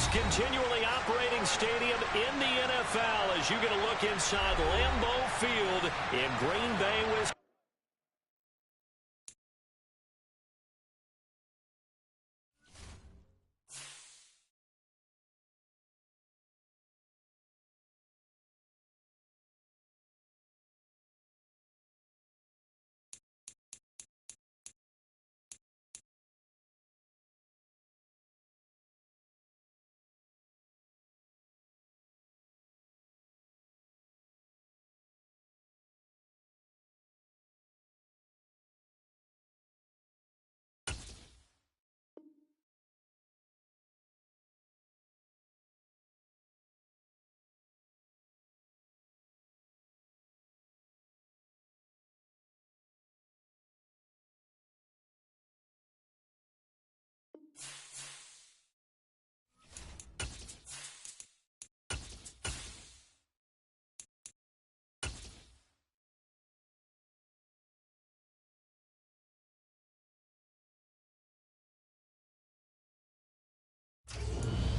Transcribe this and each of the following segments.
most continually operating stadium in the NFL as you get a look inside Lambeau Field in Green Bay, Wisconsin.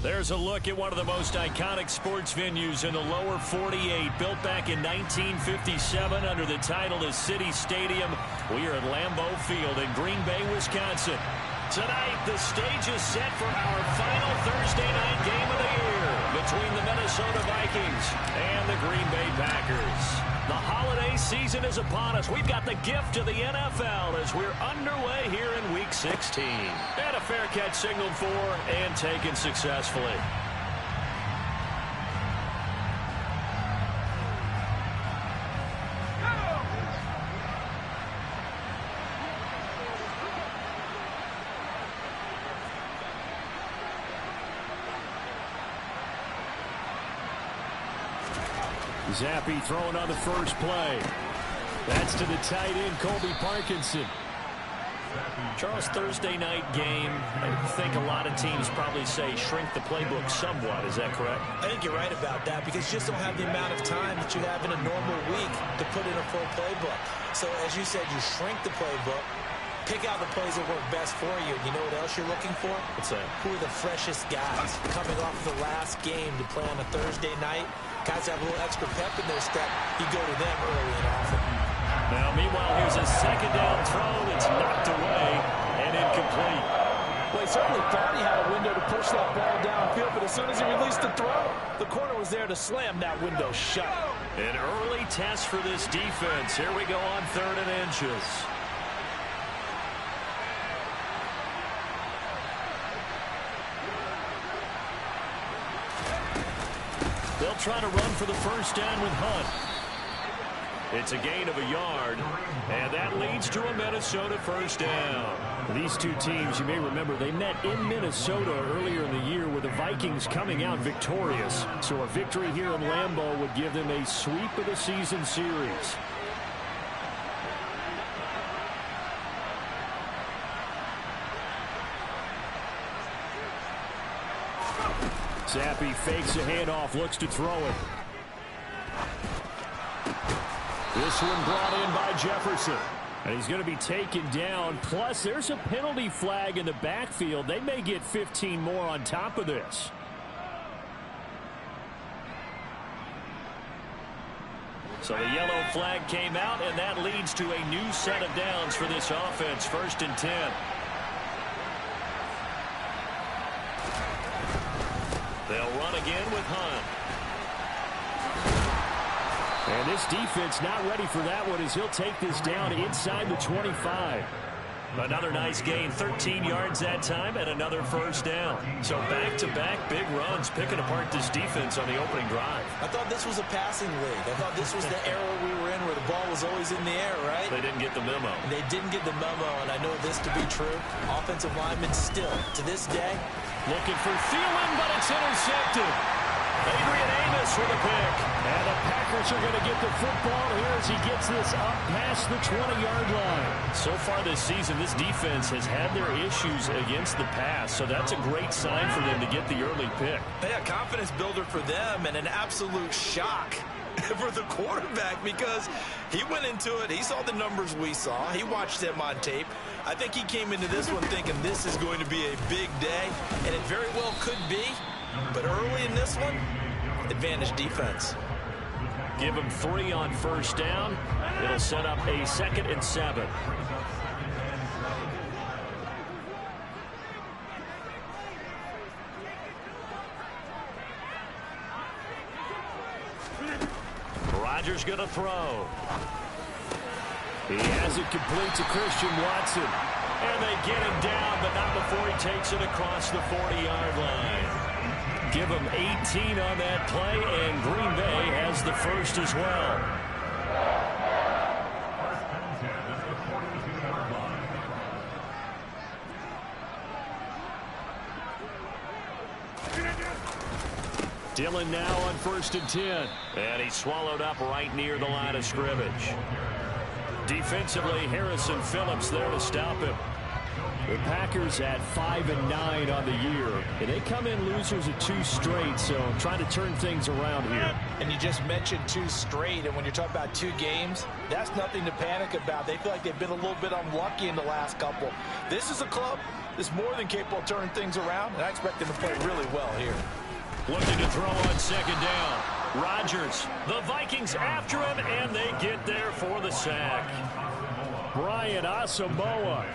There's a look at one of the most iconic sports venues in the lower 48. Built back in 1957 under the title of City Stadium. We are at Lambeau Field in Green Bay, Wisconsin. Tonight, the stage is set for our final Thursday night game of the year between the Minnesota Vikings and the Green Bay Packers. The holiday season is upon us. We've got the gift of the NFL as we're underway here in Week 16. And a fair catch signaled for and taken successfully. Zappi throwing on the first play. That's to the tight end, Colby Parkinson. Charles, Thursday night game, I think a lot of teams probably say shrink the playbook somewhat. Is that correct? I think you're right about that because you just don't have the amount of time that you have in a normal week to put in a full playbook. So, as you said, you shrink the playbook, pick out the plays that work best for you. You know what else you're looking for? What's that? Who are the freshest guys coming off the last game to play on a Thursday night? Guys have a little extra pep in their step. You go to them early and often. Now, meanwhile, here's a second down throw. It's knocked away and incomplete. Well, he certainly thought he had a window to push that ball downfield, but as soon as he released the throw, the corner was there to slam that window shut. An early test for this defense. Here we go on 3rd and inches. They'll try to run for the first down with Hunt. It's a gain of a yard, and that leads to a Minnesota first down. These two teams, you may remember, they met in Minnesota earlier in the year with the Vikings coming out victorious. So a victory here in Lambeau would give them a sweep of the season series. Zappi fakes a handoff, looks to throw it. This one brought in by Jefferson. And he's going to be taken down. Plus, there's a penalty flag in the backfield. They may get 15 more on top of this. So the yellow flag came out, and that leads to a new set of downs for this offense. 1st and 10. They'll run again with Hunt. And this defense not ready for that one as he'll take this down inside the 25. Another nice gain, 13 yards that time, and another first down. So back-to-back big runs, picking apart this defense on the opening drive. I thought this was a passing league. I thought this was the era we were in where the ball was always in the air, right? They didn't get the memo. They didn't get the memo, and I know this to be true. Offensive linemen still, to this day, looking for Thielen, but it's intercepted. Adrian Amos with a pick. And the Packers are going to get the football here as he gets this up past the 20-yard line. So far this season, this defense has had their issues against the pass, so that's a great sign for them to get the early pick. Yeah, confidence builder for them and an absolute shock for the quarterback because he went into it. He saw the numbers we saw. He watched them on tape. I think he came into this one thinking this is going to be a big day, and it very well could be. But early in this one, advantage defense. Give him 3 on first down. It'll set up a 2nd and 7. Rodgers going to throw. He has it complete to Christian Watson. And they get him down, but not before he takes it across the 40-yard line. Give him 18 on that play, and Green Bay has the first as well. Dillon now on 1st and 10. And he's swallowed up right near the line of scrimmage. Defensively, Harrison Phillips there to stop him. The Packers at 5-9 on the year. And they come in losers of 2 straight, so trying to turn things around here. And you just mentioned 2 straight, and when you're talking about 2 games, that's nothing to panic about. They feel like they've been a little bit unlucky in the last couple. This is a club that's more than capable of turning things around, and I expect them to play really well here. Looking to throw on 2nd down. Rodgers, the Vikings after him, and they get there for the sack. Brian Asamoah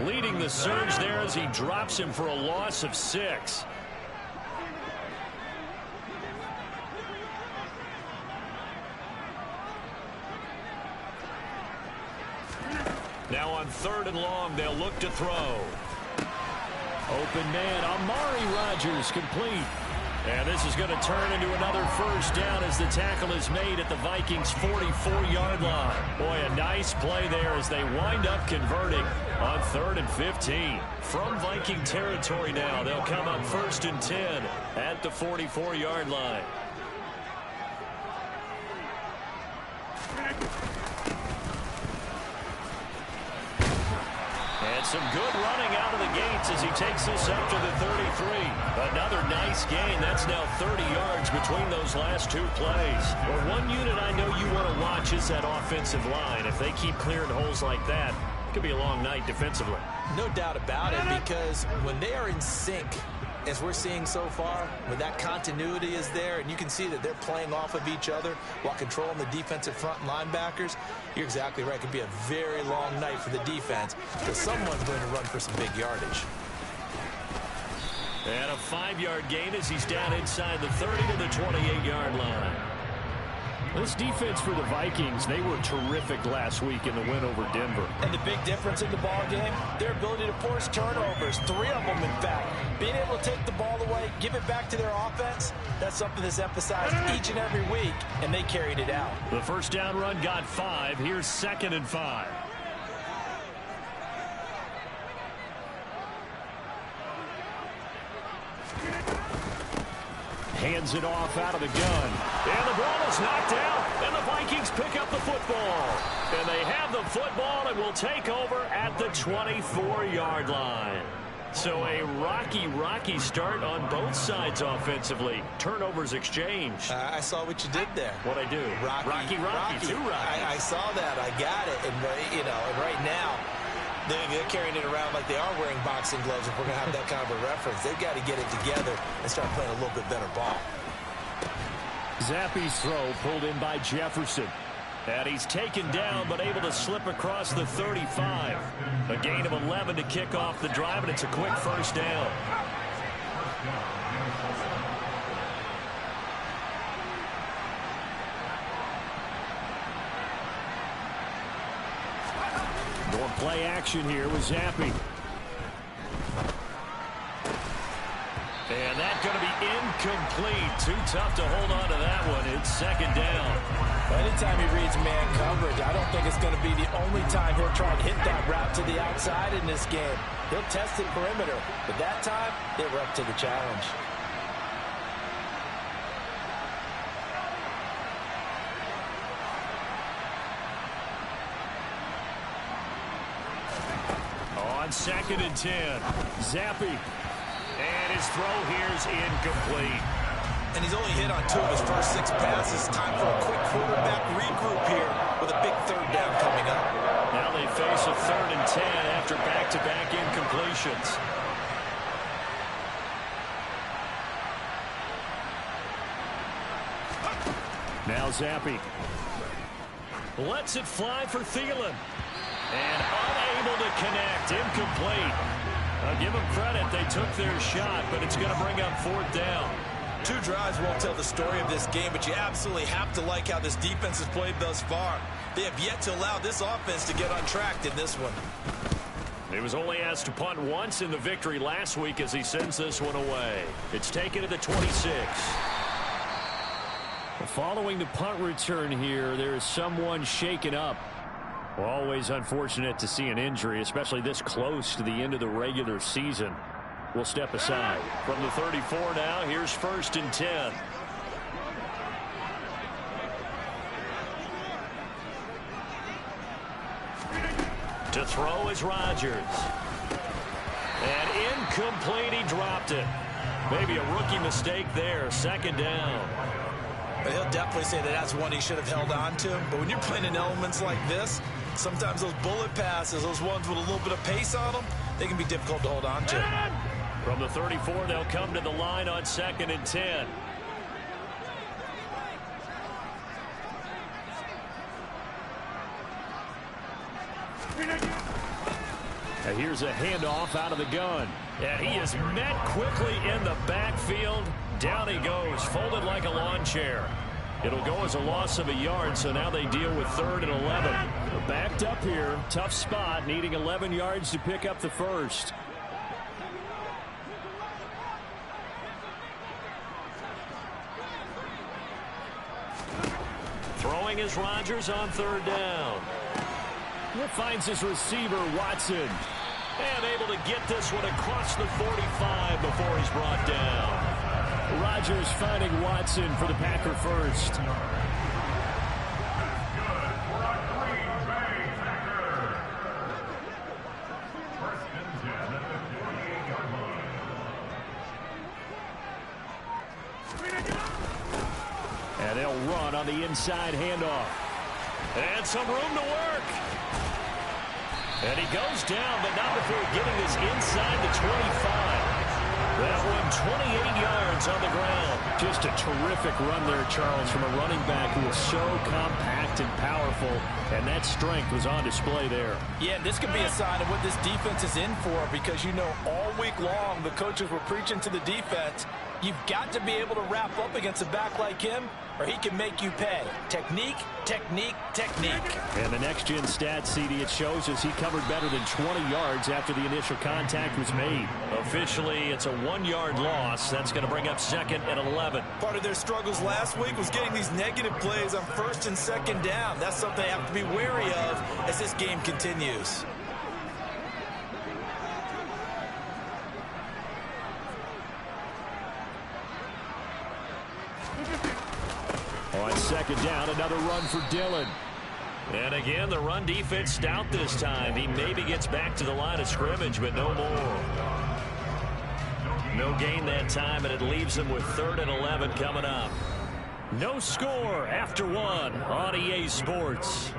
leading the surge there as he drops him for a loss of 6. Now on 3rd and long, they'll look to throw. Open man, Amari Rodgers complete. And this is going to turn into another first down as the tackle is made at the Vikings' 44-yard line. Boy, a nice play there as they wind up converting on 3rd and 15. From Viking territory now, they'll come up 1st and 10 at the 44-yard line. And some good running out of the gates as he takes this up to the 33. Another nice gain. That's now 30 yards between those last 2 plays. Well, one unit I know you want to watch is that offensive line. If they keep clearing holes like that, it could be a long night defensively. No doubt about it, because when they are in sync, as we're seeing so far, when that continuity is there, and you can see that they're playing off of each other while controlling the defensive front linebackers, you're exactly right. It could be a very long night for the defense, because someone's going to run for some big yardage. And a 5-yard gain as he's down inside the 30 to the 28-yard line. This defense for the Vikings, they were terrific last week in the win over Denver. And the big difference in the ball game, their ability to force turnovers, 3 of them in fact. Being able to take the ball away, give it back to their offense, that's something that's emphasized each and every week, and they carried it out. The first down run got 5. Here's 2nd and 5. Hands it off out of the gun. And the ball is knocked out. And the Vikings pick up the football. And they have the football and will take over at the 24-yard line. So a rocky start on both sides offensively. Turnovers exchanged. I saw what you did there. What'd I do? Rocky. Two Rockies. I saw that. I got it. And, and right now, they're carrying it around like they are wearing boxing gloves. If we're going to have that kind of a reference, they've got to get it together and start playing a little bit better ball. Zappe's throw pulled in by Jefferson. And he's taken down but able to slip across the 35. A gain of 11 to kick off the drive, and it's a quick first down. More play action here with Zappe. And that's going to be incomplete. Too tough to hold on to that one. It's 2nd down. Anytime he reads man coverage, I don't think it's going to be the only time he'll try and hit that route to the outside in this game. He'll test the perimeter, but that time, they were up to the challenge. On 2nd and 10, Zappe. And his throw here is incomplete. And he's only hit on 2 of his first 6 passes. Time for a quick quarterback regroup here with a big 3rd down coming up. Now they face a 3rd and 10 after back-to-back incompletions. now Zappi. Lets it fly for Thielen. And unable to connect. Incomplete. I'll give them credit. They took their shot, but it's going to bring up 4th down. 2 drives won't tell the story of this game, but you absolutely have to like how this defense has played thus far. They have yet to allow this offense to get untracked in this one. He was only asked to punt once in the victory last week as he sends this one away. It's taken to the 26. Following the punt return here, there is someone shaken up. Well, always unfortunate to see an injury, especially this close to the end of the regular season. We'll step aside. From the 34 now, here's 1st and 10. To throw is Rodgers. And incomplete, he dropped it. Maybe a rookie mistake there, 2nd down. He'll definitely say that that's one he should have held on to. But when you're playing in elements like this, sometimes those bullet passes, those ones with a little bit of pace on them, they can be difficult to hold on to. From the 34, they'll come to the line on 2nd and 10. And here's a handoff out of the gun. And he is met quickly in the backfield. Down he goes, folded like a lawn chair. It'll go as a loss of a yard, so now they deal with 3rd and 11. They're backed up here. Tough spot, needing 11 yards to pick up the first. Throwing is Rodgers on 3rd down. He finds his receiver, Watson. And able to get this one across the 45 before he's brought down. Rodgers finding Watson for the Packer first. And they'll run on the inside handoff. And some room to work. And he goes down, but not before getting this inside the 25. That one 28 yards on the ground. Just a terrific run there, Charles, from a running back who is so compact and powerful. And that strength was on display there. Yeah, this could be a sign of what this defense is in for, because you know all week long the coaches were preaching to the defense, you've got to be able to wrap up against a back like him, or he can make you pay. Technique, technique, technique. And the next-gen stats, CD, it shows us he covered better than 20 yards after the initial contact was made. Officially, it's a 1-yard loss. That's going to bring up 2nd and 11. Part of their struggles last week was getting these negative plays on 1st and 2nd down. That's something they have to be wary of as this game continues. On 2nd down, another run for Dillon. And again, the run defense stout this time. He maybe gets back to the line of scrimmage, but no more. No gain that time, and it leaves them with 3rd and 11 coming up. No score after 1 on EA Sports.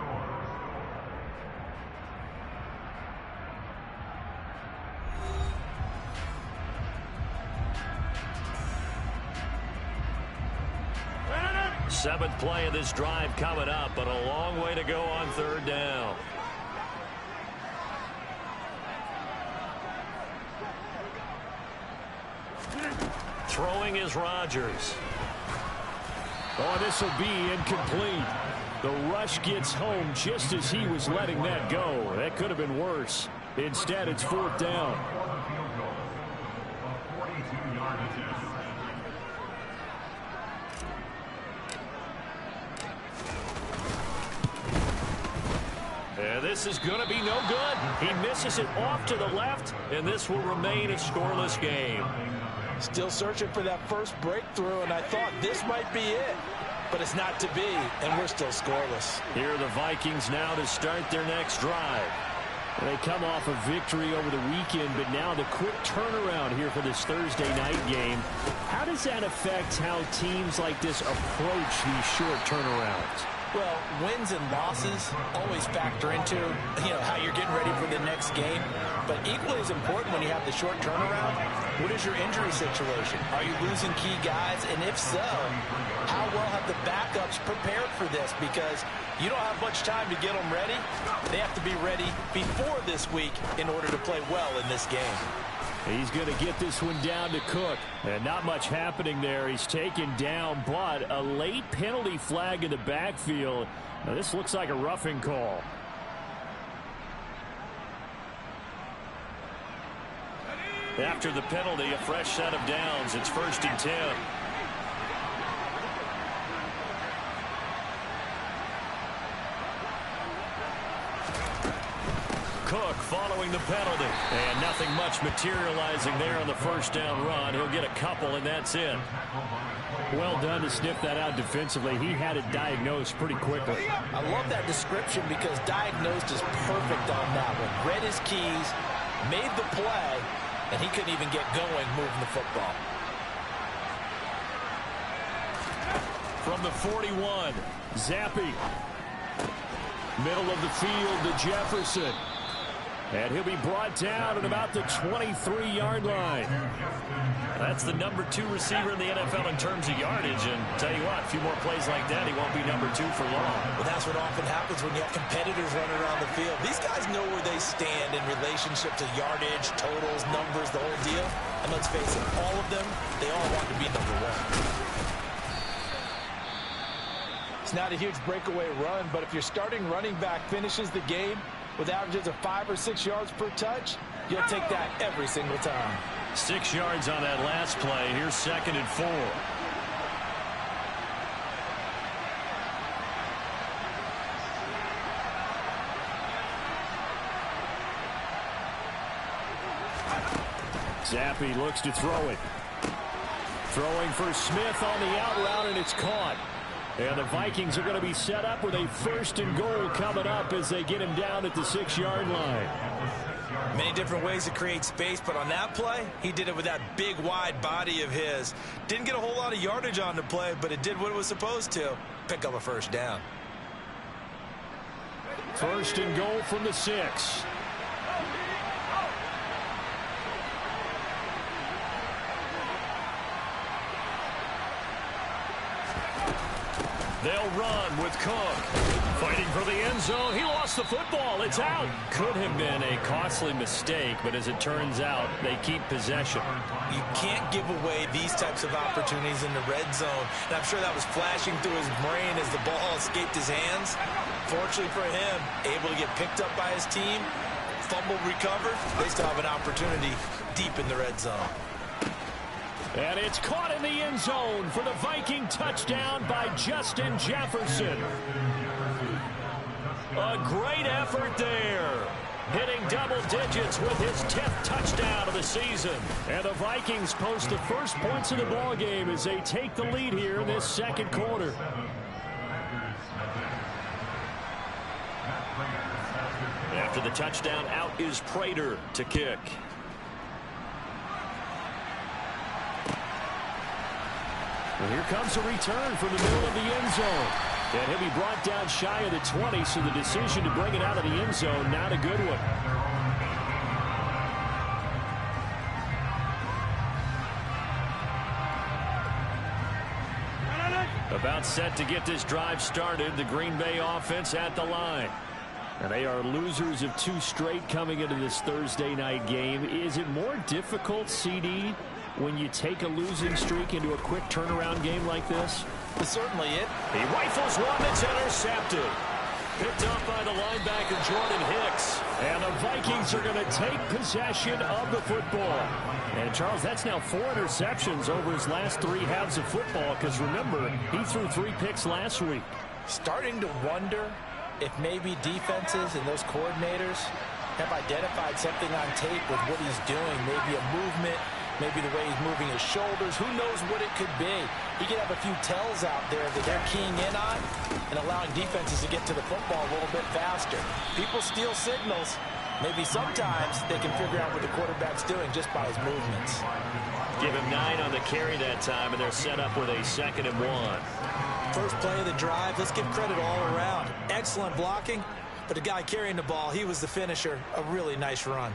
Seventh play of this drive coming up, but a long way to go on 3rd down. Throwing is Rodgers. Oh, this will be incomplete. The rush gets home just as he was letting that go. That could have been worse. Instead, it's 4th down. And this is going to be no good. He misses it off to the left, and this will remain a scoreless game. Still searching for that first breakthrough, and I thought this might be it. But it's not to be, and we're still scoreless. Here are the Vikings now to start their next drive. They come off a victory over the weekend, but now the quick turnaround here for this Thursday night game. How does that affect how teams like this approach these short turnarounds? Well, wins and losses always factor into, how you're getting ready for the next game. But equally as important when you have the short turnaround, What is your injury situation? Are you losing key guys? And if so, how well have the backups prepared for this? Because you don't have much time to get them ready. They have to be ready before this week in order to play well in this game. He's going to get this one down to Cook. And not much happening there. He's taken down, but a late penalty flag in the backfield. Now, this looks like a roughing call. After the penalty, a fresh set of downs. It's 1st and 10. Cook following the penalty. And nothing much materializing there on the first down run. He'll get a couple, and that's it. Well done to sniff that out defensively. He had it diagnosed pretty quickly. I love that description because diagnosed is perfect on that one. Read his keys, made the play, and he couldn't even get going moving the football. From the 41, Zappi. Middle of the field to Jefferson. And he'll be brought down at about the 23-yard line. That's the number 2 receiver in the NFL in terms of yardage. And tell you what, a few more plays like that, he won't be number 2 for long. Well, that's what often happens when you have competitors running around the field. These guys know where they stand in relationship to yardage, totals, numbers, the whole deal. And let's face it, all of them, they all want to be number 1. It's not a huge breakaway run, but if your starting running back finishes the game with averages of 5 or 6 yards per touch, you'll take that every single time. 6 yards on that last play. Here's 2nd and 4. Zappi looks to throw it. Throwing for Smith on the out route, and it's caught. And the Vikings are going to be set up with a 1st and goal coming up as they get him down at the 6-yard line. Many different ways to create space, but on that play, he did it with that big, wide body of his. Didn't get a whole lot of yardage on the play, but it did what it was supposed to. Pick up a 1st down. 1st and goal from the 6. They'll run with Cook. Fighting for the end zone. He lost the football. It's out. Could have been a costly mistake, but as it turns out, they keep possession. You can't give away these types of opportunities in the red zone. And I'm sure that was flashing through his brain as the ball escaped his hands. Fortunately for him, able to get picked up by his team, fumble recovered. They still have an opportunity deep in the red zone. And it's caught in the end zone for the Viking touchdown by Justin Jefferson. A great effort there. Hitting double digits with his 10th touchdown of the season. And the Vikings post the first points of the ball game as they take the lead here in this 2nd quarter. After the touchdown, out is Prater to kick. Well, here comes a return from the middle of the end zone. And he'll be brought down shy of the 20, so the decision to bring it out of the end zone, not a good one. About set to get this drive started, the Green Bay offense at the line. And they are losers of 2 straight coming into this Thursday night game. Is it more difficult, CD, when you take a losing streak into a quick turnaround game like this? Certainly it. He rifles one that's intercepted. Picked up by the linebacker, Jordan Hicks. And the Vikings are going to take possession of the football. And, Charles, that's now 4 interceptions over his last 3 halves of football, because, remember, he threw 3 picks last week. Starting to wonder if maybe defenses and those coordinators have identified something on tape with what he's doing, maybe a movement, maybe the way he's moving his shoulders. Who knows what it could be? He could have a few tells out there that they're keying in on and allowing defenses to get to the football a little bit faster. People steal signals. Maybe sometimes they can figure out what the quarterback's doing just by his movements. Give him 9 on the carry that time, and they're set up with a 2nd and 1. First play of the drive, let's give credit all around. Excellent blocking, but the guy carrying the ball, he was the finisher. A really nice run.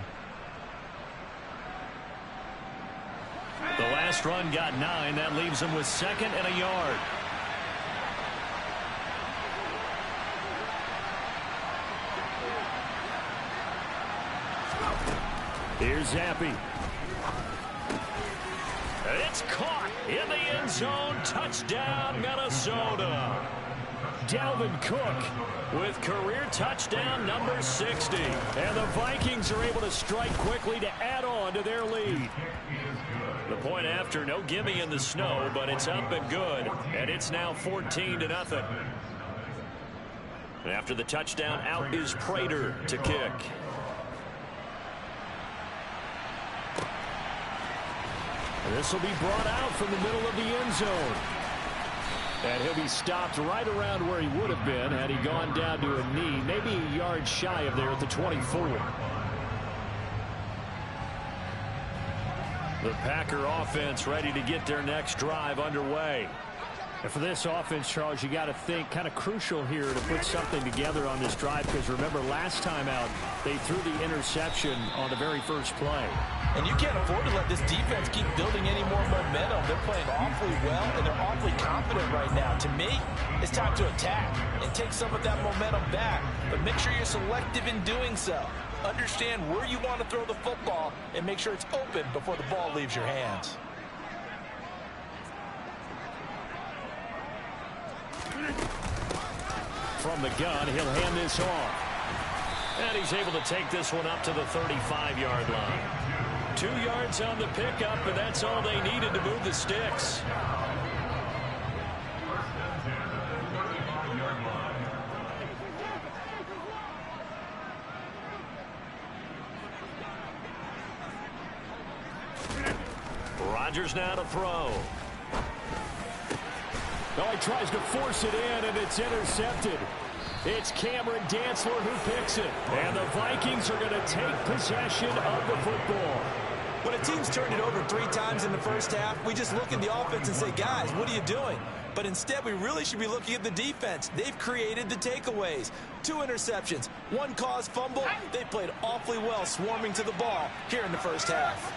last run got 9. That leaves him with 2nd and a yard. Here's Zappi. It's caught in the end zone. Touchdown, Minnesota. Dalvin Cook with career touchdown number 60. And the Vikings are able to strike quickly to add on to their lead. The point after, no gimme in the snow, but it's up and good. And it's now 14-0. And after the touchdown, out is Prater to kick. This will be brought out from the middle of the end zone. And he'll be stopped right around where he would have been had he gone down to a knee, maybe a yard shy of there at the 24. The Packer offense ready to get their next drive underway. And for this offense, Charles, you got to think kind of crucial here to put something together on this drive, because remember last time out they threw the interception on the very first play. And you can't afford to let this defense keep building any more momentum. They're playing awfully well, and they're awfully confident right now. To me, it's time to attack and take some of that momentum back. But make sure you're selective in doing so. Understand where you want to throw the football and make sure it's open before the ball leaves your hands. From the gun, he'll hand this off. And he's able to take this one up to the 35-yard line. 2 yards on the pickup, and that's all they needed to move the sticks. Rodgers now to throw. Oh, he tries to force it in, and it's intercepted. It's Cameron Dantzler who picks it. And the Vikings are going to take possession of the football. When a team's turned it over 3 times in the first half, we just look at the offense and say, guys, what are you doing? But instead, we really should be looking at the defense. They've created the takeaways. 2 interceptions, 1 caused fumble. They played awfully well swarming to the ball here in the first half.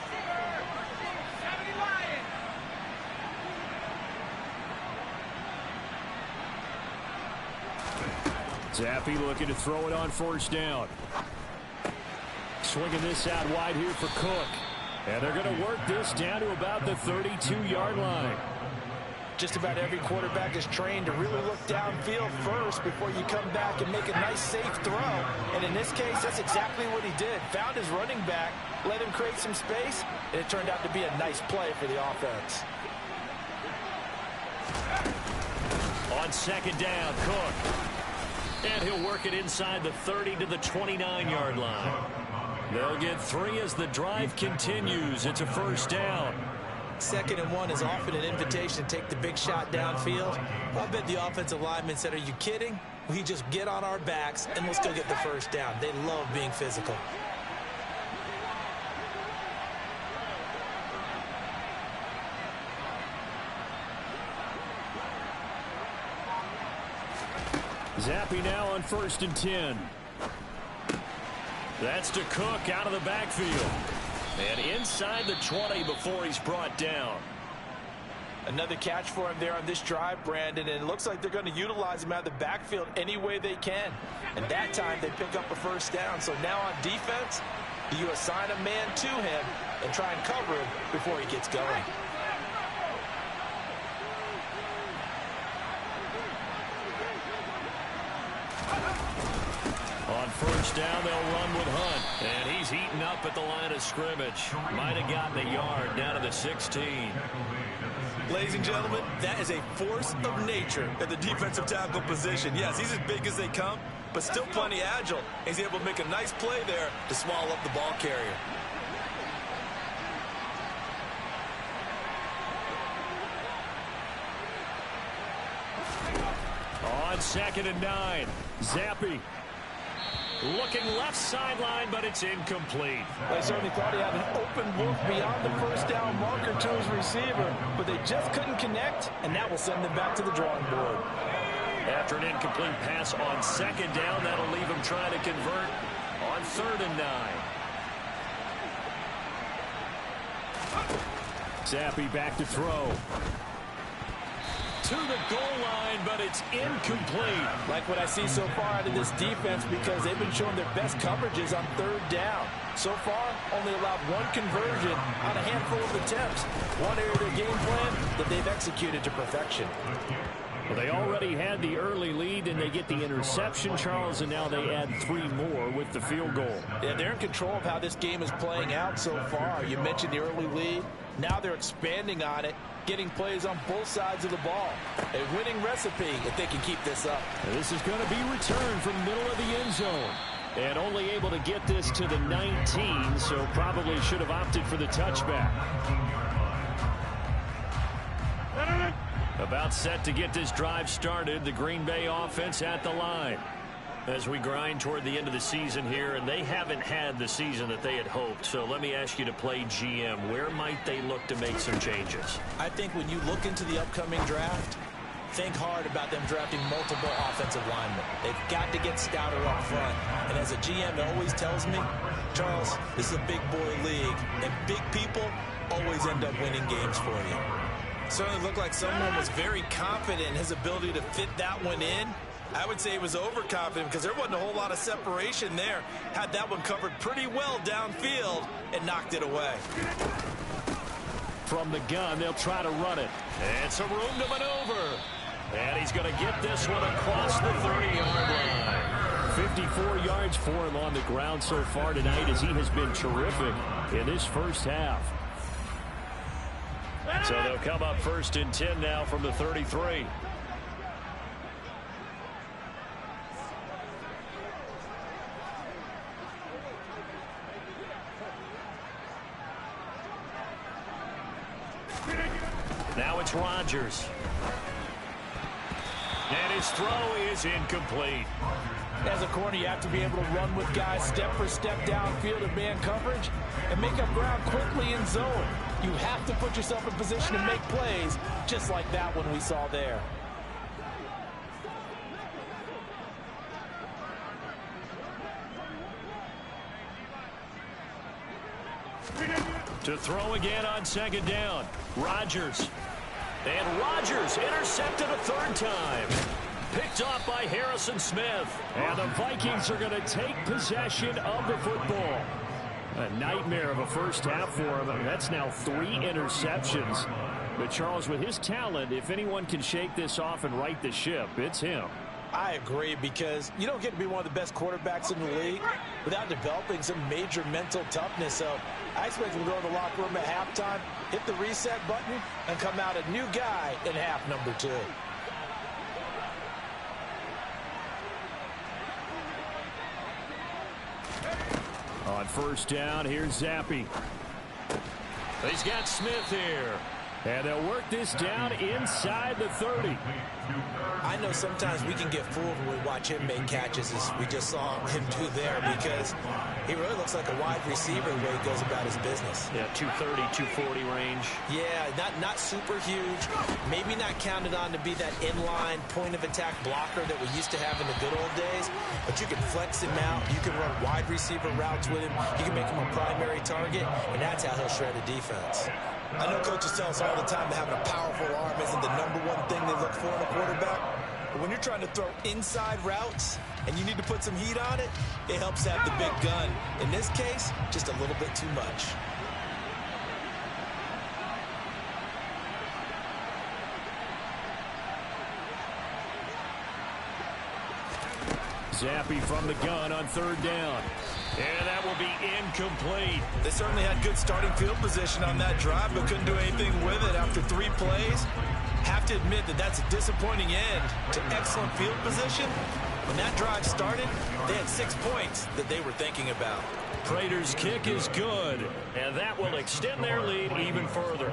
Zappi looking to throw it on 1st down. Swinging this out wide here for Cook. And they're going to work this down to about the 32-yard line. Just about every quarterback is trained to really look downfield first before you come back and make a nice, safe throw. And in this case, that's exactly what he did. Found his running back, let him create some space, and it turned out to be a nice play for the offense. On 2nd down, Cook. And he'll work it inside the 30 to the 29-yard line. They'll get 3 as the drive continues. It's a 1st down. 2nd and 1 is often an invitation to take the big shot downfield. I bet the offensive lineman said, are you kidding? We just get on our backs and let's go get the 1st down. They love being physical. Zappi now on 1st and 10. That's to Cook out of the backfield. And inside the 20 before he's brought down. Another catch for him there on this drive, Brandon, and it looks like they're going to utilize him out of the backfield any way they can. And that time they pick up a 1st down. So now on defense, you assign a man to him and try and cover him before he gets going. On 1st down, they'll run with Hunt. And he's eaten up at the line of scrimmage. Might have gotten a yard down to the 16. Ladies and gentlemen, that is a force of nature at the defensive tackle position. Yes, he's as big as they come, but still plenty agile. He's able to make a nice play there to swallow up the ball carrier. On 2nd and 9, Zappi. Looking left sideline, but it's incomplete. They certainly thought he had an open look beyond the 1st down marker to his receiver, but they just couldn't connect, and that will send them back to the drawing board. After an incomplete pass on 2nd down, that'll leave him trying to convert on 3rd and 9. Zappi back to throw. To the goal line, but it's incomplete. Like what I see so far out of this defense, because they've been showing their best coverages on third down. So far, only allowed one conversion on a handful of attempts. One area of their game plan that they've executed to perfection. Well, they already had the early lead, and they get the interception, Charles, and now they add 3 more with the field goal. Yeah, they're in control of how this game is playing out so far. You mentioned the early lead. Now they're expanding on it, getting plays on both sides of the ball. A winning recipe if they can keep this up. And this is going to be returned from middle of the end zone. And only able to get this to the 19, so probably should have opted for the touchback. About set to get this drive started, the Green Bay offense at the line. As we grind toward the end of the season here, and they haven't had the season that they had hoped. So let me ask you to play GM. Where might they look to make some changes? I think when you look into the upcoming draft, think hard about them drafting multiple offensive linemen. They've got to get stouter up front. And as a GM, it always tells me, Charles, this is a big boy league, and big people always end up winning games for you. Certainly looked like someone was very confident in his ability to fit that one in. I would say he was overconfident because there wasn't a whole lot of separation there. Had that one covered pretty well downfield and knocked it away. From the gun, they'll try to run it. And some room to maneuver. And he's going to get this one across the 30-yard line. 54 yards for him on the ground so far tonight as he has been terrific in this first half. So they'll come up 1st and 10 now from the 33. Now it's Rodgers. And his throw is incomplete. As a corner, you have to be able to run with guys step for step downfield in man coverage and make up ground quickly in zone. You have to put yourself in position to make plays, just like that one we saw there. To throw again on 2nd down. Rodgers. And Rodgers intercepted a 3rd time. Picked off by Harrison Smith. And the Vikings are going to take possession of the football. A nightmare of a first half for him. I mean, that's now 3 interceptions. But Charles, with his talent, if anyone can shake this off and right the ship, it's him. I agree, because you don't get to be one of the best quarterbacks in the league without developing some major mental toughness. So I expect him to go to the locker room at halftime, hit the reset button, and come out a new guy in half number 2. On 1st down, here's Zappi. He's got Smith here. And they'll work this down inside the 30. I know sometimes we can get fooled when we watch him make catches, as we just saw him do there, because he really looks like a wide receiver the way he goes about his business. Yeah, 230, 240 range. Yeah, not super huge. Maybe not counted on to be that inline point-of-attack blocker that we used to have in the good old days, but you can flex him out. You can run wide receiver routes with him. You can make him a primary target, and that's how he'll shred a defense. I know coaches tell us all the time that having a powerful arm isn't the #1 thing they look for in a quarterback. But when you're trying to throw inside routes and you need to put some heat on it, it helps have the big gun. In this case, just a little bit too much. Zappi from the gun on 3rd down. And that will be incomplete. They certainly had good starting field position on that drive, but couldn't do anything with it after 3 plays. Have to admit that that's a disappointing end to excellent field position. When that drive started, they had 6 points that they were thinking about. Prater's kick is good, and that will extend their lead even further.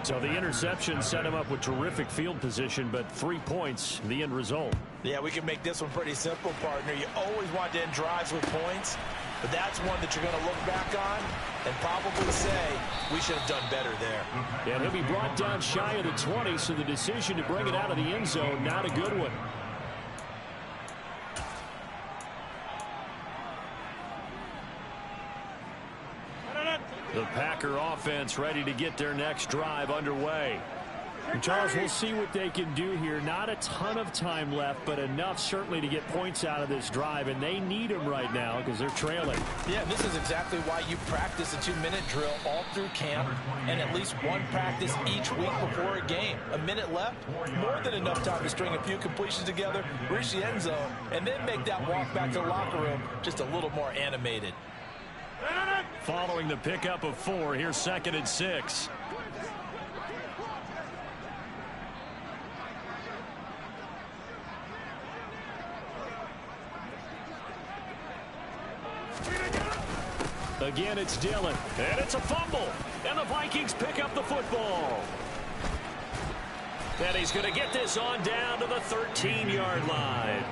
So the interception set him up with terrific field position, but 3 points, the end result. Yeah, we can make this one pretty simple, partner. You always want to end drives with points, but that's one that you're going to look back on and probably say, we should have done better there. Yeah, they'll be brought down shy of the 20, so the decision to bring it out of the end zone, not a good one. The Packer offense ready to get their next drive underway. And Charles, we'll see what they can do here. Not a ton of time left, but enough certainly to get points out of this drive, and they need them right now because they're trailing. Yeah, this is exactly why you practice a 2-minute drill all through camp and at least one practice each week before a game. A minute left, more than enough time to string a few completions together, reach the end zone, and then make that walk back to the locker room just a little more animated. Following the pickup of 4, here's 2nd and 6. Again, it's Dillon, and it's a fumble, and the Vikings pick up the football. And he's going to get this on down to the 13-yard line.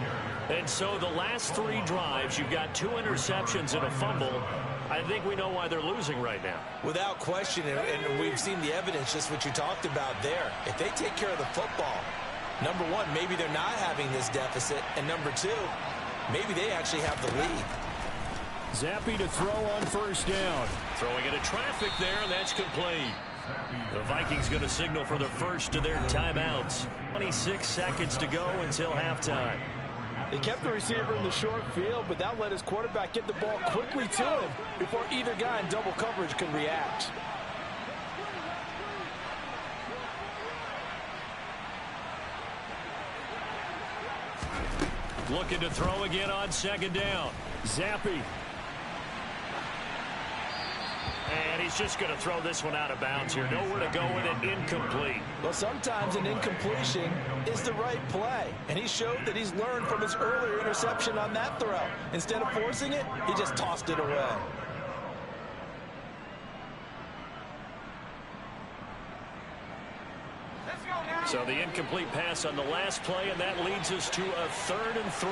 And so the last 3 drives, you've got 2 interceptions and a fumble. I think we know why they're losing right now. Without question, and we've seen the evidence, just what you talked about there. If they take care of the football, number one, maybe they're not having this deficit, and number 2, maybe they actually have the lead. Zappy to throw on 1st down. Throwing into traffic there, and that's complete. The Vikings going to signal for the first of their timeouts. 26 seconds to go until halftime. They kept the receiver in the short field, but that let his quarterback get the ball quickly to him before either guy in double coverage could react. Looking to throw again on 2nd down. Zappy. And he's just going to throw this one out of bounds here. Nowhere to go with it. Incomplete. Well, sometimes an incompletion is the right play. And he showed that he's learned from his earlier interception on that throw. Instead of forcing it, he just tossed it away. So the incomplete pass on the last play, and that leads us to a 3rd and 3.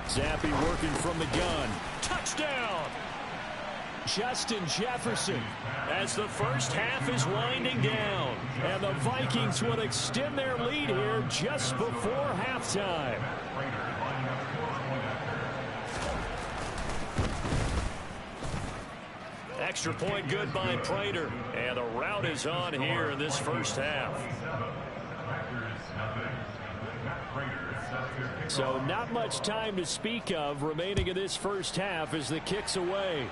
Zappy working from the gun. Touchdown! Justin Jefferson as the first half is winding down. And the Vikings would extend their lead here just before halftime. Extra point good by Prater. And the route is on here in this first half. So not much time to speak of remaining in this first half as the kick's away.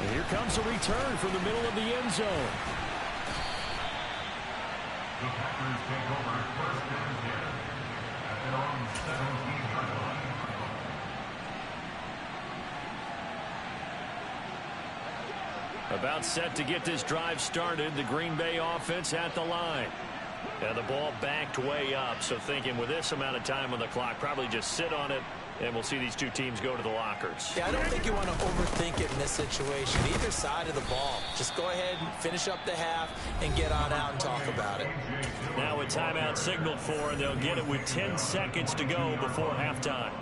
And here comes a return from the middle of the end zone. The Packers take over 1st and 10 at their own 17-yard line. About set to get this drive started. The Green Bay offense at the line. And the ball backed way up. So thinking with this amount of time on the clock, probably just sit on it, and we'll see these 2 teams go to the lockers. Yeah, I don't think you want to overthink it in this situation. Either side of the ball. Just go ahead and finish up the half and get on out and talk about it. Now a timeout signaled for, and they'll get it with 10 seconds to go before halftime.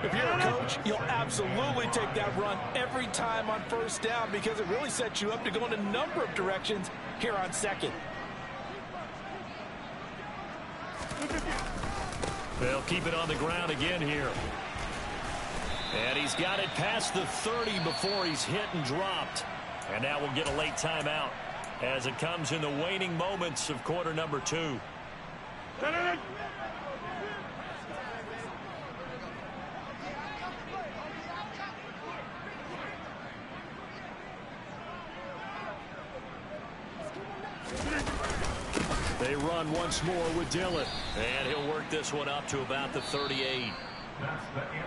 If you're a coach, you'll absolutely take that run every time on 1st down because it really sets you up to go in a number of directions here on 2nd. They'll keep it on the ground again here. And he's got it past the 30 before he's hit and dropped. And now we'll get a late timeout as it comes in the waning moments of quarter number 2. They run once more with Dillon. And he'll work this one up to about the 38.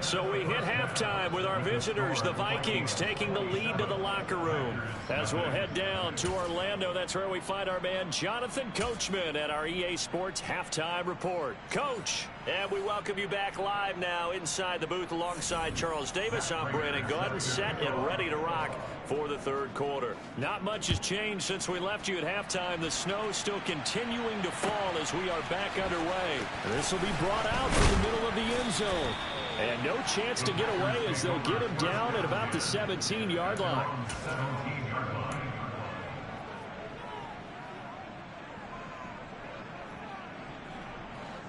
So we hit halftime with our visitors, the Vikings, taking the lead to the locker room. As we'll head down to Orlando, that's where we find our man Jonathan Coachman at our EA Sports Halftime Report. Coach, and we welcome you back live now inside the booth alongside Charles Davis. I'm Brandon Gordon, set and ready to rock for the 3rd quarter. Not much has changed since we left you at halftime. The snow still continuing to fall as we are back underway. This will be brought out from the middle of the end zone. And no chance to get away as they'll get him down at about the 17-yard line.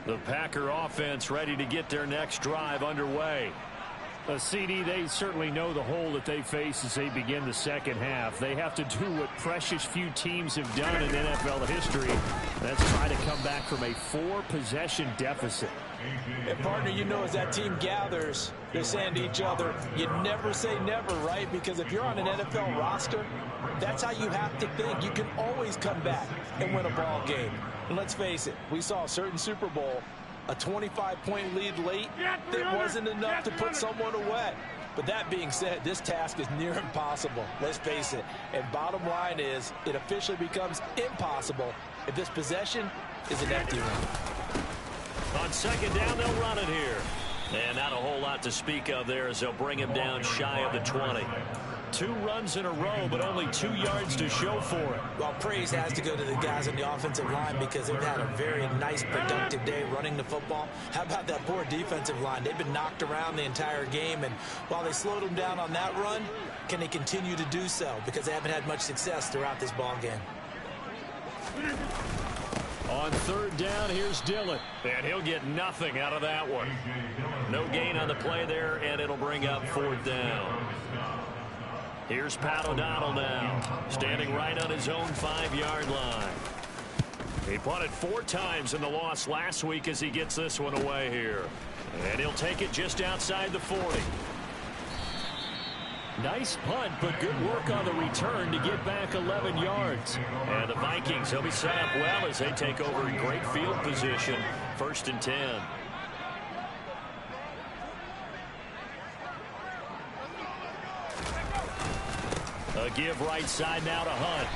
The Packer offense ready to get their next drive underway. CD, they certainly know the hole that they face as they begin the second half. They have to do what precious few teams have done in NFL history. That's try to come back from a 4-possession deficit. And partner, you know, as that team gathers, they're saying to each other, you never say never, right? Because if you're on an NFL roster, that's how you have to think. You can always come back and win a ball game. And let's face it, we saw a certain Super Bowl, a 25-point lead late, that wasn't enough to put someone away. But that being said, this task is near impossible. Let's face it. And bottom line is, it officially becomes impossible if this possession is an empty one. On second down, they'll run it here. And not a whole lot to speak of there as they'll bring him down shy of the 20. 2 runs in a row, but only 2 yards to show for it. Well, praise has to go to the guys on the offensive line because they've had a very nice, productive day running the football. How about that poor defensive line? They've been knocked around the entire game, and while they slowed them down on that run, can they continue to do so? Because they haven't had much success throughout this ball game. On third down, here's Dillon. And he'll get nothing out of that one. No gain on the play there, and it'll bring up 4th down. Here's Pat O'Donnell now, standing right on his own 5-yard line. He punted 4 times in the loss last week as he gets this one away here. And he'll take it just outside the 40. Nice punt, but good work on the return to get back 11 yards. And the Vikings, they'll be set up well as they take over in great field position. 1st and 10. A give right side now to Hunt.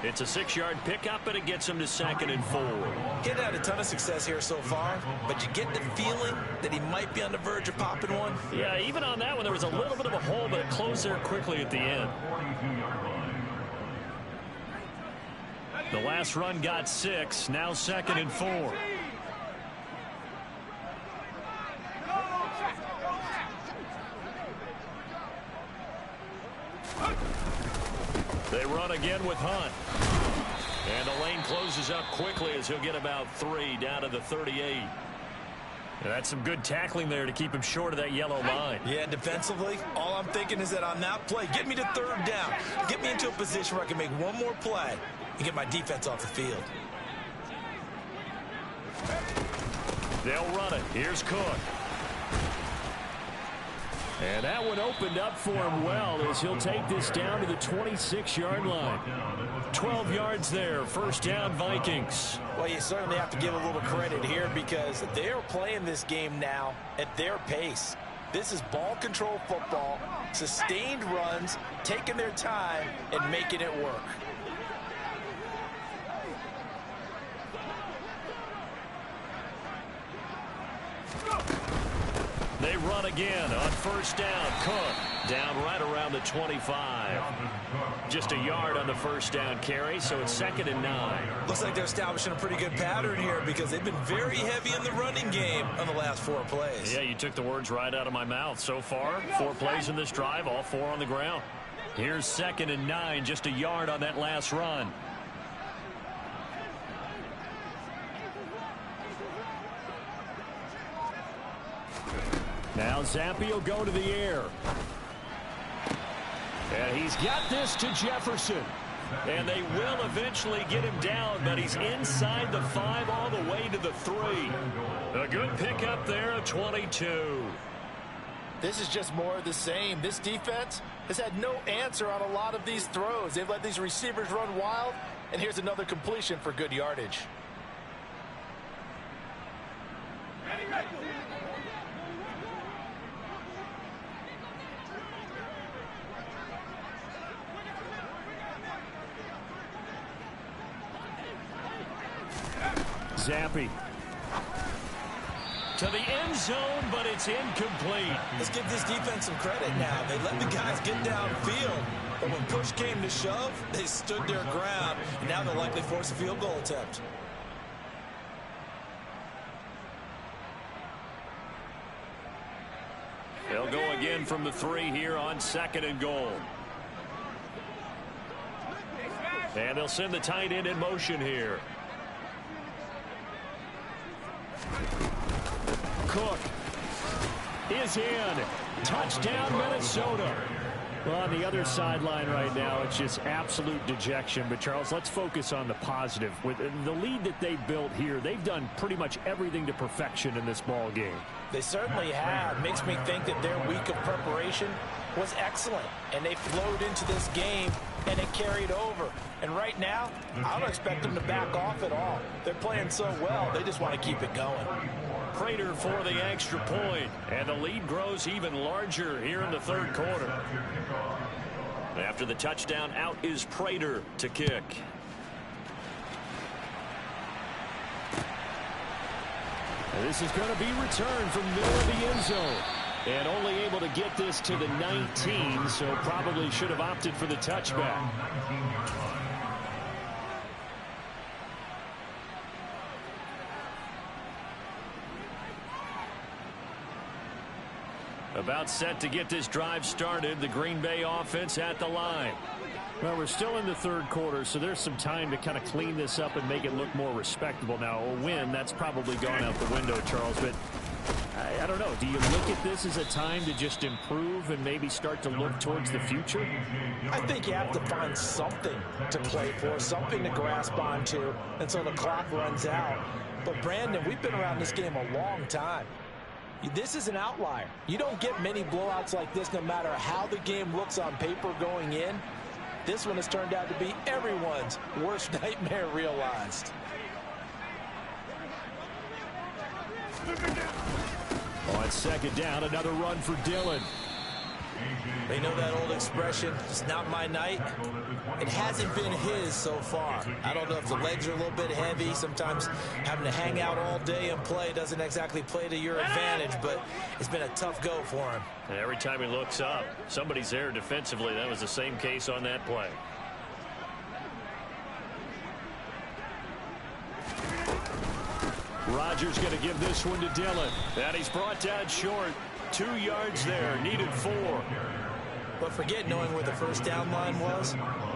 It's a 6-yard pickup, and it gets him to 2nd and 4. He's had a ton of success here so far, but you get the feeling that he might be on the verge of popping one. Yeah, even on that one, there was a little bit of a hole, but it closed there quickly at the end. The last run got 6, now 2nd and 4. They run again with Hunt. And the lane closes up quickly as he'll get about 3 down to the 38. And that's some good tackling there to keep him short of that yellow line. Yeah, defensively, all I'm thinking is that on that play, get me to 3rd down. Get me into a position where I can make one more play and get my defense off the field. They'll run it. Here's Cook. And that one opened up for him well as he'll take this down to the 26-yard line. 12 yards there. 1st down, Vikings. Well, you certainly have to give a little credit here because they're playing this game now at their pace. This is ball control football, sustained runs, taking their time, and making it work. They run again on 1st down. Cook down right around the 25. Just a yard on the 1st down carry, so it's 2nd and 9. Looks like they're establishing a pretty good pattern here because they've been very heavy in the running game on the last 4 plays. Yeah, you took the words right out of my mouth. So far, 4 plays in this drive, all 4 on the ground. Here's 2nd and 9, just a yard on that last run. Now Zampi will go to the air. And he's got this to Jefferson. And they will eventually get him down, but he's inside the 5 all the way to the 3. A good pickup there of 22. This is just more of the same. This defense has had no answer on a lot of these throws. They've let these receivers run wild, and here's another completion for good yardage. Zampi to the end zone, but it's incomplete. Let's give this defense some credit now. They let the guys get downfield, but when push came to shove, they stood their ground, and now they'll likely force a field goal attempt. They'll go again from the 3 here on 2nd and goal. And they'll send the tight end in motion here. Cook is in. Touchdown, Minnesota. Well, on the other sideline right now, it's just absolute dejection. But, Charles, let's focus on the positive. With the lead that they built here, they've done pretty much everything to perfection in this ball game. They certainly have. Makes me think that their week of preparation was excellent. And they flowed into this game, and it carried over. And right now, I don't expect them to back off at all. They're playing so well, they just want to keep it going. Prater for the extra point, and the lead grows even larger here in the third quarter. After the touchdown, out is Prater to kick. And this is going to be returned from middle of the end zone. And only able to get this to the 19, so probably should have opted for the touchback. About set to get this drive started. The Green Bay offense at the line. Well, we're still in the third quarter, so there's some time to kind of clean this up and make it look more respectable. Now, a win, that's probably gone out the window, Charles, but I don't know. Do you look at this as a time to just improve and maybe start to look towards the future? I think you have to find something to play for, something to grasp onto until the clock runs out. But, Brandon, we've been around this game a long time. This is an outlier. You don't get many blowouts like this no matter how the game looks on paper going in. This one has turned out to be everyone's worst nightmare realized. On second down, another run for Dillon. They know that old expression, it's not my night. It hasn't been his so far. I don't know if the legs are a little bit heavy. Sometimes having to hang out all day and play doesn't exactly play to your advantage, but it's been a tough go for him. And every time he looks up, somebody's there defensively. That was the same case on that play. Rodgers going to give this one to Dillon. And he's brought down short. 2 yards there, needed 4. But forget knowing where the first down line was.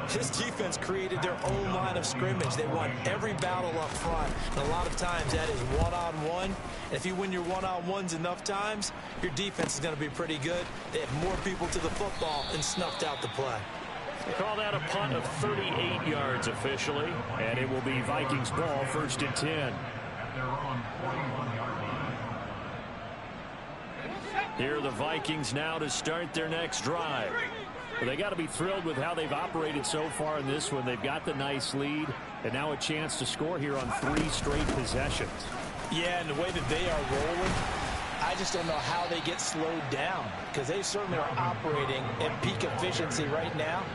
This defense created their own line of scrimmage. They won every battle up front. And a lot of times that is one-on-one. And if you win your one-on-ones enough times, your defense is going to be pretty good. They have more people to the football and snuffed out the play. They call that a punt of 38 yards officially. And it will be Vikings ball, 1st and 10. Here are the Vikings now to start their next drive. Well, they got to be thrilled with how they've operated so far in this one. They've got the nice lead, and now a chance to score here on 3 straight possessions. Yeah, and the way that they are rolling, I just don't know how they get slowed down, because they certainly are operating at peak efficiency right now.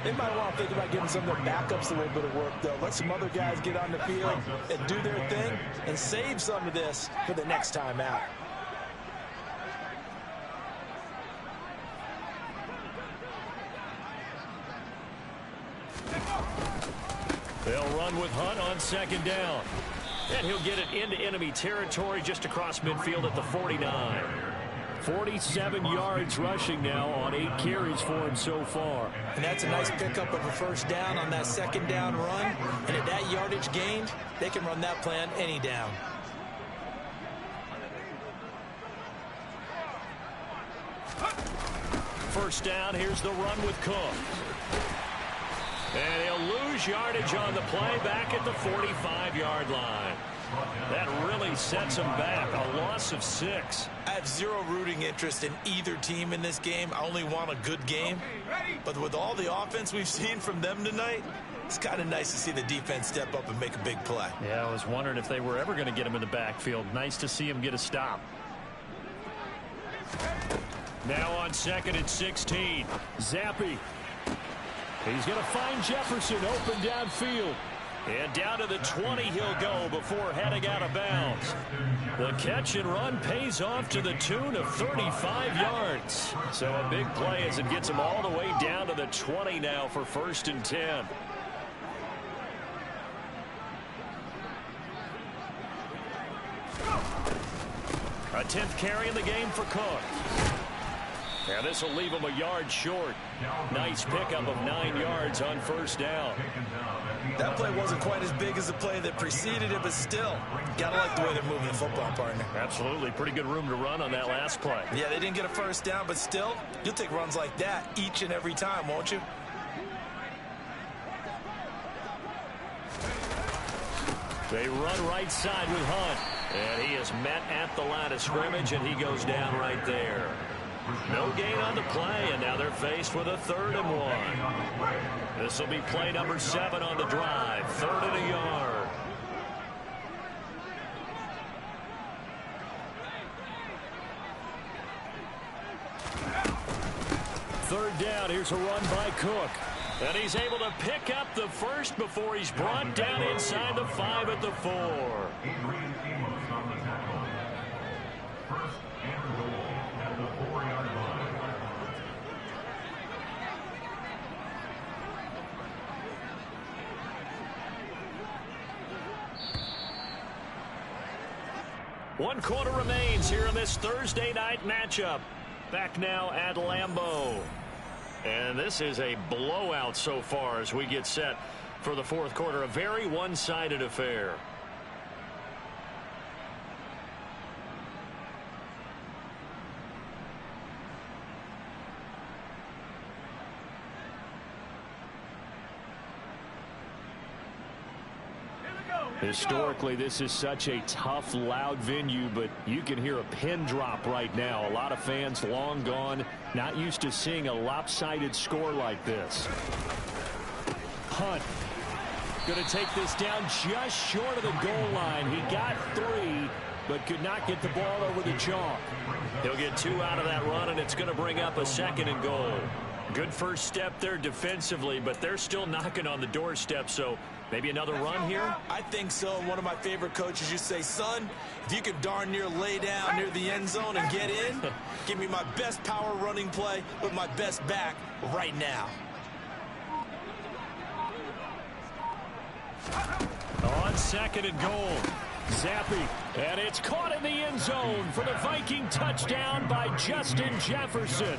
They might want to think about giving some of their backups a little bit of work, though. Let some other guys get on the field and do their thing and save some of this for the next time out. They'll run with Hunt on second down. And he'll get it into enemy territory just across midfield at the 49. 47 yards rushing now on 8 carries for him so far. And that's a nice pickup of a first down on that second down run. And at that yardage gained, they can run that plan any down. First down, here's the run with Cook. And he'll lose yardage on the play back at the 45-yard line. That really sets him back. A loss of 6. I have zero rooting interest in either team in this game. I only want a good game. But with all the offense we've seen from them tonight, it's kind of nice to see the defense step up and make a big play. Yeah, I was wondering if they were ever going to get him in the backfield. Nice to see him get a stop. Now on 2nd and 16. Zappy. He's going to find Jefferson open downfield. And down to the 20 he'll go before heading out of bounds. The catch and run pays off to the tune of 35 yards. So a big play as it gets him all the way down to the 20 now for 1st and 10. A 10th carry in the game for Cook. And this will leave him a yard short. Nice pickup of 9 yards on first down. That play wasn't quite as big as the play that preceded it, but still, gotta like the way they're moving the football, partner. Absolutely. Pretty good room to run on that last play. Yeah, they didn't get a first down, but still, you'll take runs like that each and every time, won't you? They run right side with Hunt. And he is met at the line of scrimmage, and he goes down right there. No gain on the play, and now they're faced with a 3rd and 1. This will be play number 7 on the drive. 3rd and a yard. Third down. Here's a run by Cook. And he's able to pick up the first before he's brought down inside the 5 at the 4. One quarter remains here in this Thursday night matchup. Back now at Lambeau. And this is a blowout so far as we get set for the 4th quarter. A very one-sided affair. Historically, this is such a tough, loud venue, but you can hear a pin drop right now. A lot of fans long gone, not used to seeing a lopsided score like this. Hunt going to take this down just short of the goal line. He got 3, but could not get the ball over the chalk. He'll get 2 out of that run, and it's going to bring up a 2nd and goal. Good first step there defensively, but they're still knocking on the doorstep, so maybe another run here? I think so. One of my favorite coaches used to say, son, if you could darn near lay down near the end zone and get in, give me my best power running play with my best back right now. On 2nd and goal. Zappe, and it's caught in the end zone for the Viking touchdown by Justin Jefferson.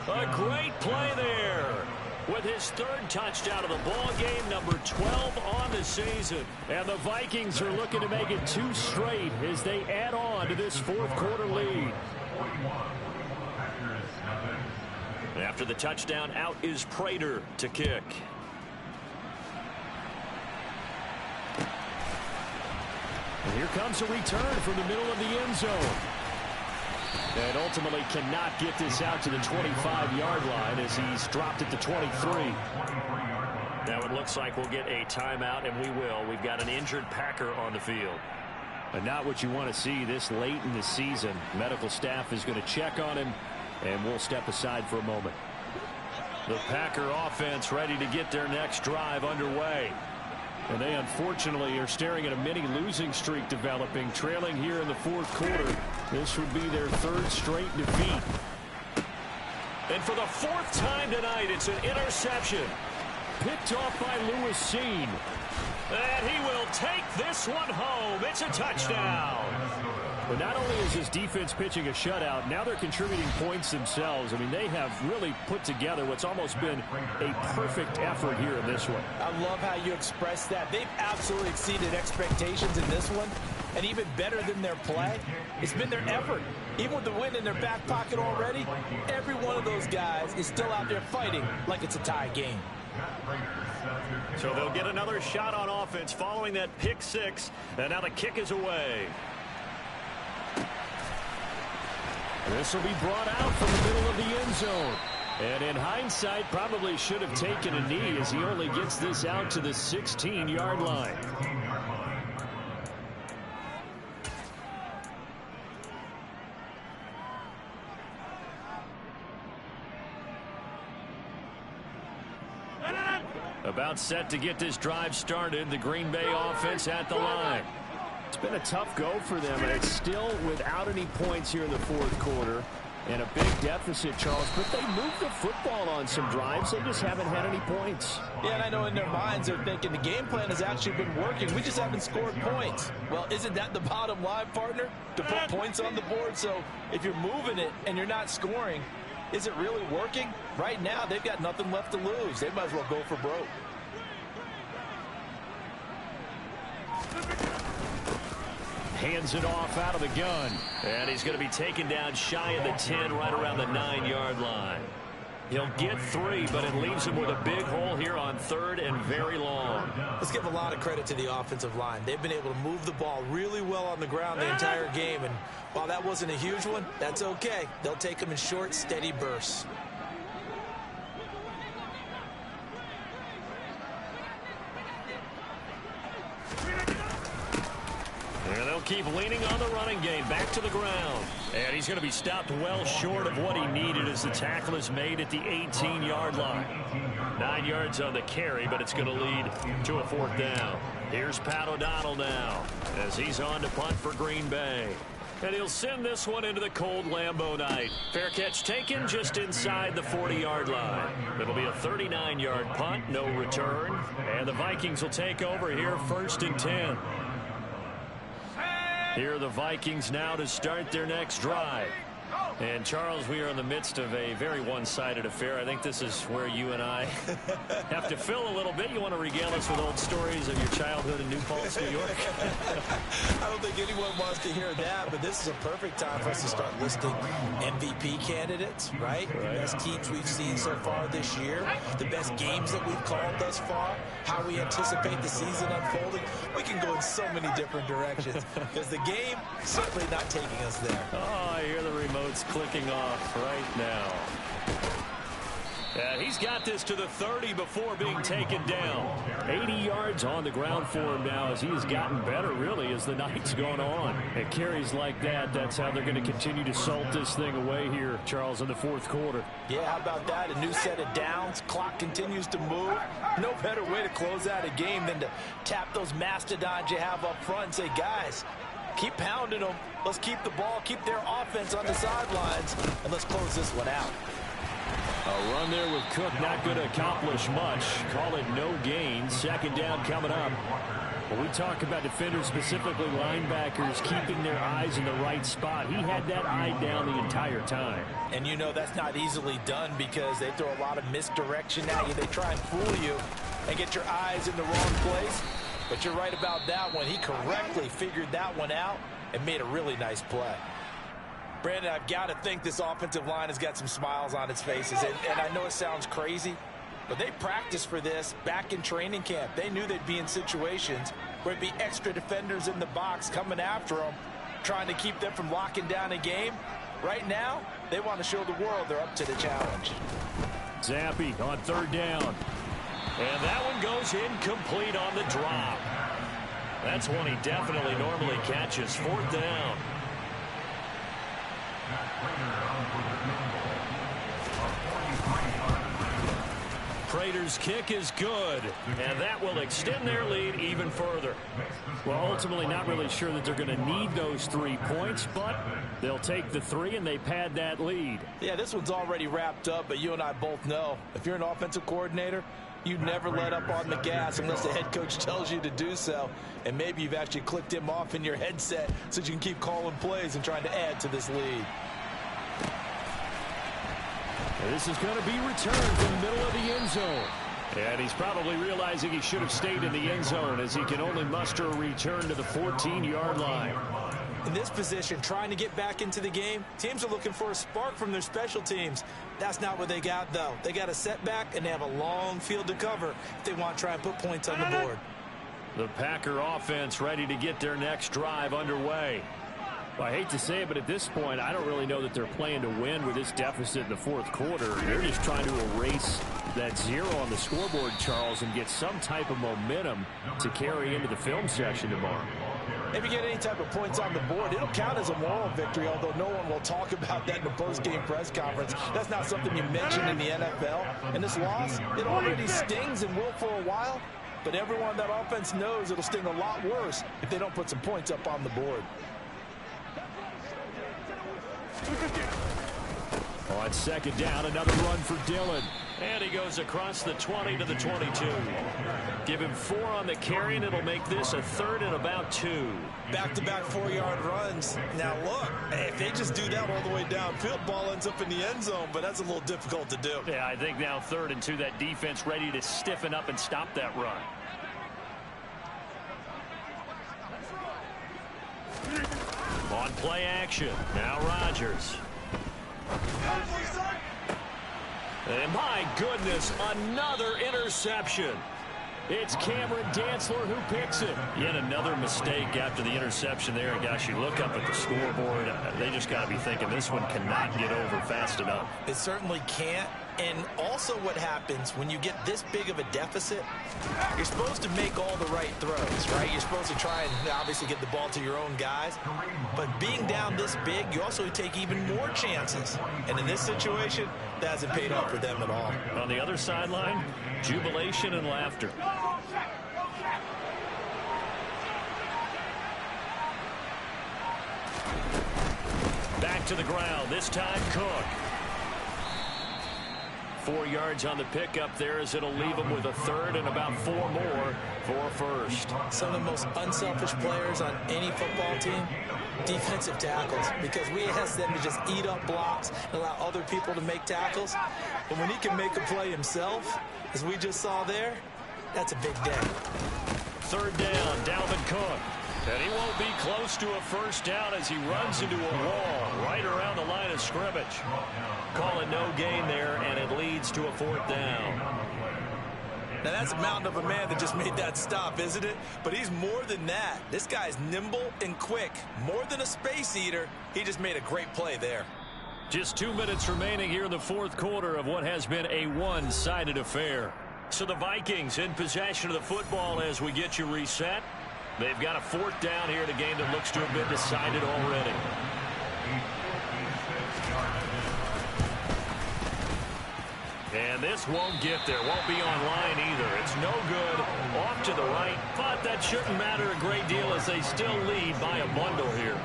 A great play there with his 3rd touchdown of the ball game, number 12 on the season. And the Vikings are looking to make it 2 straight as they add on to this 4th quarter lead. After the touchdown, out is Prater to kick. And here comes a return from the middle of the end zone. And ultimately cannot get this out to the 25-yard line as he's dropped at the 23. Now it looks like we'll get a timeout, and we will. We've got an injured Packer on the field. And not what you want to see this late in the season. Medical staff is going to check on him, and we'll step aside for a moment. The Packer offense ready to get their next drive underway. And they unfortunately are staring at a mini losing streak developing, trailing here in the 4th quarter. This would be their 3rd straight defeat. And for the 4th time tonight, it's an interception. Picked off by Lewis Seen. And he will take this one home. It's a touchdown. But not only is this defense pitching a shutout, now they're contributing points themselves. I mean, they have really put together what's almost been a perfect effort here in this one. I love how you express that. They've absolutely exceeded expectations in this one. And even better than their play, it's been their effort. Even with the win in their back pocket already, every one of those guys is still out there fighting like it's a tie game. So they'll get another shot on offense following that pick 6. And now the kick is away. This will be brought out from the middle of the end zone. And in hindsight, probably should have taken a knee as he only gets this out to the 16-yard line. About set to get this drive started. The Green Bay offense at the line. It's been a tough go for them, and it's still without any points here in the 4th quarter. And a big deficit, Charles, but they moved the football on some drives. They just haven't had any points. Yeah, and I know in their minds they're thinking the game plan has actually been working. We just haven't scored points. Well, isn't that the bottom line, partner? To put points on the board. So if you're moving it and you're not scoring, is it really working? Right now, they've got nothing left to lose. They might as well go for broke. hands it off out of the gun. And he's going to be taken down shy of the 10, right around the 9-yard line. He'll get 3, but it leaves him with a big hole here on 3rd and very long. Let's give a lot of credit to the offensive line. They've been able to move the ball really well on the ground the entire game. And while that wasn't a huge one, that's okay. They'll take them in short, steady bursts. And they'll keep leaning on the running game. Back to the ground. And he's going to be stopped well short of what he needed as the tackle is made at the 18-yard line. 9 yards on the carry, but it's going to lead to a 4th down. Here's Pat O'Donnell now as he's on to punt for Green Bay. And he'll send this one into the cold Lambeau night. Fair catch taken just inside the 40-yard line. It'll be a 39-yard punt, no return. And the Vikings will take over here 1st and 10. Here are the Vikings now to start their next drive. And, Charles, we are in the midst of a very one-sided affair. I think this is where you and I have to fill a little bit. You want to regale us with old stories of your childhood in New Paltz, New York? I don't think anyone wants to hear that, but this is a perfect time for us to start listing MVP candidates, right? The best teams we've seen so far this year, the best games that we've called thus far, how we anticipate the season unfolding. We can go in so many different directions because the game certainly not taking us there. Oh, I hear the remotes clicking off right now. He's got this to the 30 before being taken down. 80 yards on the ground for him now as he has gotten better, really, as the night's gone on. It carries like that. That's how they're going to continue to salt this thing away here, Charles, in the 4th quarter. Yeah, how about that? A new set of downs. Clock continues to move. No better way to close out a game than to tap those mastodons you have up front and say, guys, keep pounding them. Let's keep the ball, keep their offense on the sidelines, and let's close this one out. A run there with Cook not going to accomplish much. Call it no gain. 2nd down coming up. When we talk about defenders, specifically linebackers, keeping their eyes in the right spot, he had that eye down the entire time. And you know that's not easily done because they throw a lot of misdirection at you. They try and fool you and get your eyes in the wrong place. But you're right about that one. He correctly figured that one out and made a really nice play. Brandon, I've got to think this offensive line has got some smiles on its faces. And I know it sounds crazy, but they practiced for this back in training camp. They knew they'd be in situations where it'd be extra defenders in the box coming after them, trying to keep them from locking down a game. Right now, they want to show the world they're up to the challenge. Zappi on 3rd down. And that one goes incomplete on the drop. That's one he definitely normally catches. 4th down. Prater's kick is good, and that will extend their lead even further. Well, ultimately not really sure that they're going to need those 3 points, but they'll take the 3 and they pad that lead. Yeah, this one's already wrapped up, but you and I both know if you're an offensive coordinator, you never let up on the gas unless the head coach tells you to do so. And maybe you've actually clicked him off in your headset so you can keep calling plays and trying to add to this lead. This is going to be returned from the middle of the end zone. And he's probably realizing he should have stayed in the end zone as he can only muster a return to the 14-yard line. In this position, trying to get back into the game, teams are looking for a spark from their special teams. That's not what they got, though. They got a setback, and they have a long field to cover if they want to try and put points on the board. The Packer offense ready to get their next drive underway. Well, I hate to say it, but at this point, I don't really know that they're playing to win with this deficit in the 4th quarter. They're just trying to erase that 0 on the scoreboard, Charles, and get some type of momentum to carry into the film session tomorrow. If you get any type of points on the board, it'll count as a moral victory, although no one will talk about that in the post-game press conference. That's not something you mention in the NFL. And this loss, it already stings and will for a while, but everyone on that offense knows it'll sting a lot worse if they don't put some points up on the board. On 2nd down, another run for Dillon. And he goes across the 20 to the 22. Give him 4 on the carry, and it'll make this a 3rd and about 2. Back-to-back 4-yard runs. Now, look, if they just do that all the way downfield, ball ends up in the end zone, but that's a little difficult to do. Yeah, I think now 3rd and 2, that defense ready to stiffen up and stop that run. On play action. Now Rodgers. And my goodness, another interception. It's Cameron Dantzler who picks it. Yet another mistake after the interception there. And gosh, you look up at the scoreboard, they just got to be thinking this one cannot get over fast enough. It certainly can't. And also what happens when you get this big of a deficit, you're supposed to make all the right throws, right? You're supposed to try and obviously get the ball to your own guys. But being down this big, you also take even more chances. And in this situation, that hasn't paid off for them at all. On the other sideline, jubilation and laughter. Back to the ground, this time Cook. 4 yards on the pickup there as it'll leave them with a third and about 4 more for first. Some of the most unselfish players on any football team, defensive tackles, because we ask them to just eat up blocks and allow other people to make tackles. But when he can make a play himself, as we just saw there, that's a big day. Third down, Dalvin Cook. And he won't be close to a first down as he runs into a wall right around the line of scrimmage. Call it no gain there, and it leads to a 4th down. Now that's a mountain of a man that just made that stop, isn't it? But he's more than that. This guy's nimble and quick. More than a space eater. He just made a great play there. Just 2 minutes remaining here in the 4th quarter of what has been a one-sided affair. So the Vikings in possession of the football as we get you reset. They've got a 4th down here in a game that looks to have been decided already. And this won't get there. Won't be online either. It's no good. Off to the right. But that shouldn't matter a great deal as they still lead by a bundle here.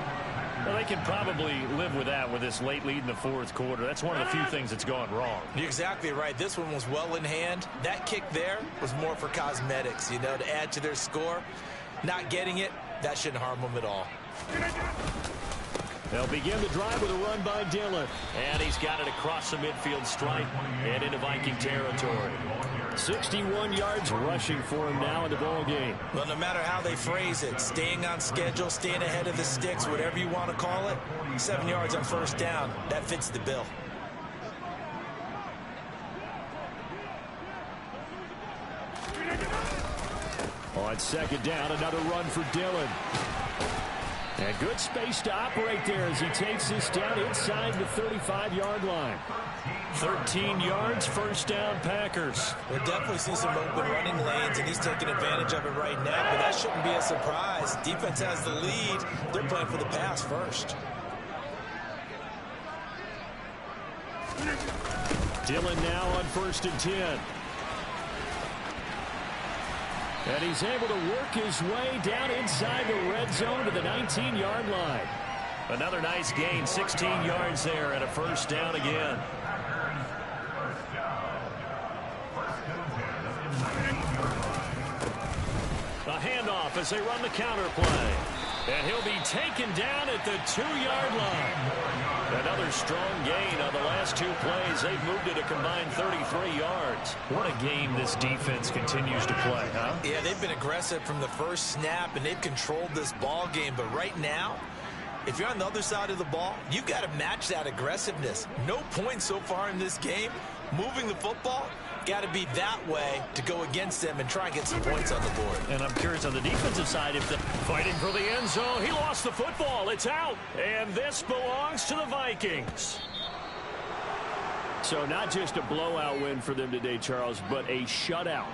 Well, they can probably live with that with this late lead in the 4th quarter. That's one of the few things that's gone wrong. You're exactly right. This one was well in hand. That kick there was more for cosmetics, you know, to add to their score. Not getting it, that shouldn't harm them at all. They'll begin the drive with a run by Dillon. And he's got it across the midfield stripe and into Viking territory. 61 yards rushing for him now in the ball game. Well, no matter how they phrase it, staying on schedule, staying ahead of the sticks, whatever you want to call it, 7 yards on first down, that fits the bill. On second down, another run for Dillon. And good space to operate there as he takes this down inside the 35-yard line. 13 yards, first down, Packers. We'll definitely see some open running lanes, and he's taking advantage of it right now, but that shouldn't be a surprise. Defense has the lead. They're playing for the pass first. Dillon now on 1st and 10. And he's able to work his way down inside the red zone to the 19-yard line. Another nice gain, 16 yards there, and a first down again. A handoff as they run the counter play. And he'll be taken down at the 2-yard line. Another strong gain on the last 2 plays. They've moved it a combined 33 yards. What a game this defense continues to play, huh? Yeah, they've been aggressive from the first snap, and they've controlled this ball game. But right now, if you're on the other side of the ball, you've got to match that aggressiveness. No points so far in this game. Moving the football, got to be that way to go against them and try and get some points on the board. And I'm curious on the defensive side if the fighting for the end zone. He lost the football. It's out. And this belongs to the Vikings. So not just a blowout win for them today, Charles, but a shutout.